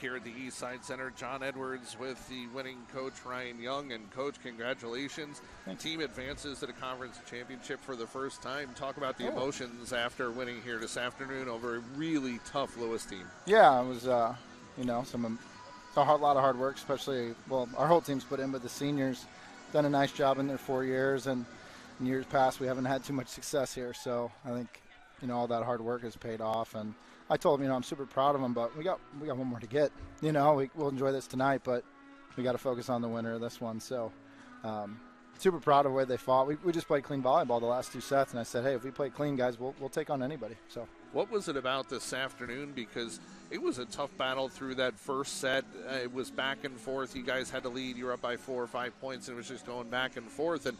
here at the East Side Center. John Edwards with the winning coach, Ryan Young. And, Coach, congratulations. The team advances to the conference championship for the first time. Talk about the emotions after winning here this afternoon over a really tough Lewis team. Yeah, it was, a lot of hard work, especially, our whole team's put in, but the seniors done a nice job in their 4 years. And in years past, we haven't had too much success here. So I think, all that hard work has paid off. And I told them, I'm super proud of them, but we got one more to get. We'll enjoy this tonight, but we got to focus on the winner of this one. So super proud of the way they fought. We just played clean volleyball the last 2 sets, and I said, hey, if we play clean, guys, we'll take on anybody. So what was it about this afternoon? Because it was a tough battle through that first set. It was back and forth. You guys had to lead. You were up by 4 or 5 points, and it was just going back and forth. And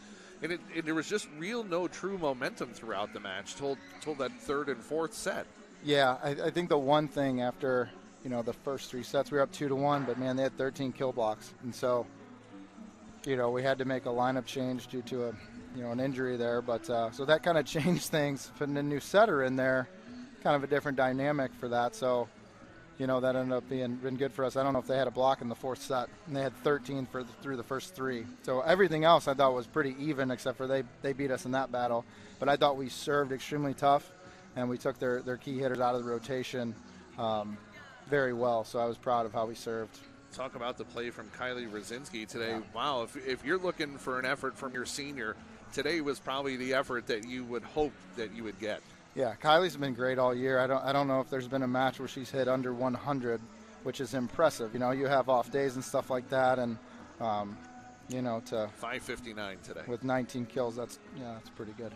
there was just no true momentum throughout the match till that third and fourth set. Yeah, I think the one thing after, the first 3 sets, we were up 2-1, but, man, they had 13 kill blocks. And so, we had to make a lineup change due to an injury there. But so that kind of changed things. Putting a new setter in there, kind of a different dynamic for that. So, that ended up been good for us. I don't know if they had a block in the fourth set, and they had 13 through the first 3. So everything else I thought was pretty even, except for they beat us in that battle. But I thought we served extremely tough, and we took their key hitters out of the rotation very well. So I was proud of how we served. Talk about the play from Kylie Rosinski today. Yeah. Wow, if you're looking for an effort from your senior, today was probably the effort that you would hope that you would get. Yeah, Kylie's been great all year. I don't know if there's been a match where she's hit under 100, which is impressive. You have off days and stuff like that, and to 559 today with 19 kills. That's pretty good.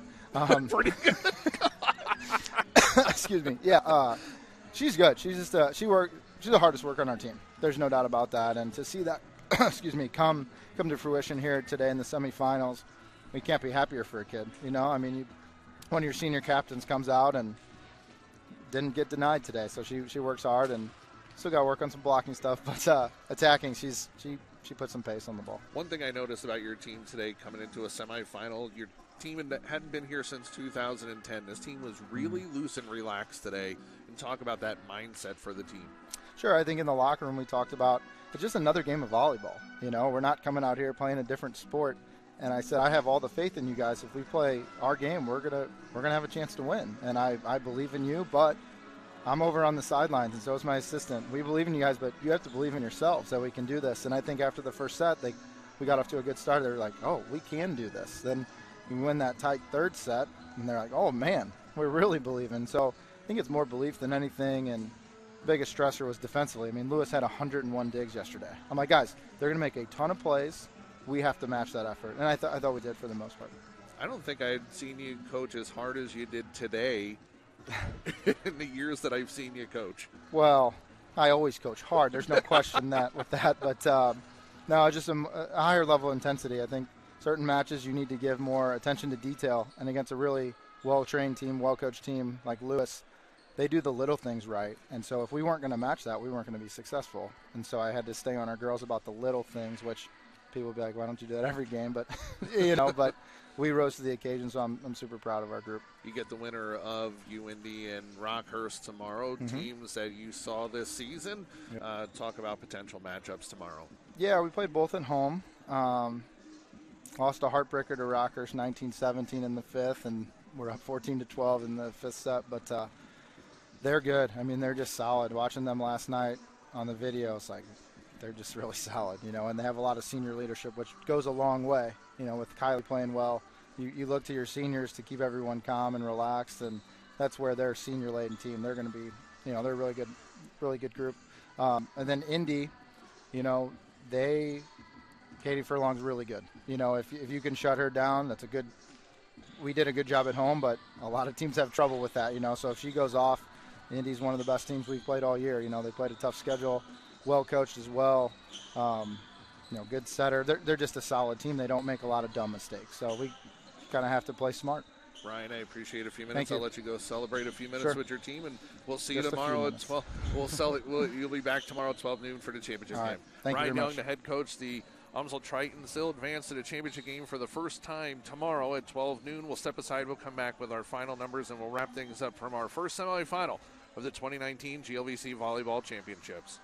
Pretty good. Excuse me. Yeah, she's good. She's just she's the hardest worker on our team. There's no doubt about that. And to see that, come to fruition here today in the semifinals, we can't be happier for a kid. One of your senior captains comes out and didn't get denied today, so she works hard and still got to work on some blocking stuff. But attacking, she put some pace on the ball. One thing I noticed about your team today coming into a semifinal, your team hadn't been here since 2010. This team was really loose and relaxed today. And talk about that mindset for the team. Sure, I think in the locker room we talked about it's just another game of volleyball. We're not coming out here playing a different sport. And I said, I have all the faith in you guys. If we play our game, we're gonna have a chance to win. And I believe in you, but I'm over on the sidelines, and so is my assistant. We believe in you guys, but you have to believe in yourselves that we can do this. And I think after the first set, we got off to a good start. They were like, oh, we can do this. Then we win that tight third set, and they're like, oh, man, we're really believing. So I think it's more belief than anything, and the biggest stressor was defensively. Lewis had 101 digs yesterday. I'm like, guys, they're going to make a ton of plays. We have to match that effort, and I thought we did for the most part. I don't think I had seen you coach as hard as you did today in the years that I've seen you coach. Well, I always coach hard. There's no question with that. But, no, just a higher level of intensity. I think certain matches you need to give more attention to detail, and against a really well-trained team, well-coached team like Lewis, they do the little things right. And so if we weren't going to match that, we weren't going to be successful. And so I had to stay on our girls about the little things, which – people will be like, why don't you do that every game? But, but we rose to the occasion, so I'm super proud of our group. You get the winner of UND and Rockhurst tomorrow, teams that you saw this season. Yep. Talk about potential matchups tomorrow. Yeah, we played both at home. Lost a heartbreaker to Rockhurst 19-17 in the fifth, and we're up 14-12 in the fifth set. But they're good. They're just solid. Watching them last night on the video, it's like – they're just really solid, and they have a lot of senior leadership, which goes a long way, with Kylie playing well. You look to your seniors to keep everyone calm and relaxed, and that's where their senior-laden team, they're going to be, they're a really good group. And then Indy, Katie Furlong's really good. If you can shut her down, that's we did a good job at home, but a lot of teams have trouble with that, So if she goes off, Indy's one of the best teams we've played all year. They played a tough schedule. Well coached as well, good setter. They're just a solid team. They don't make a lot of dumb mistakes. So we kind of have to play smart. Ryan, I appreciate a few minutes. I'll let you go celebrate a few minutes with your team, and we'll see you tomorrow at 12. You'll be back tomorrow at 12 noon for the championship game. Thank Ryan you very Young, the head coach, the UMSL Tritons still advance to the championship game for the first time tomorrow at 12 noon. We'll step aside. We'll come back with our final numbers, and we'll wrap things up from our first semifinal of the 2019 GLVC Volleyball Championships.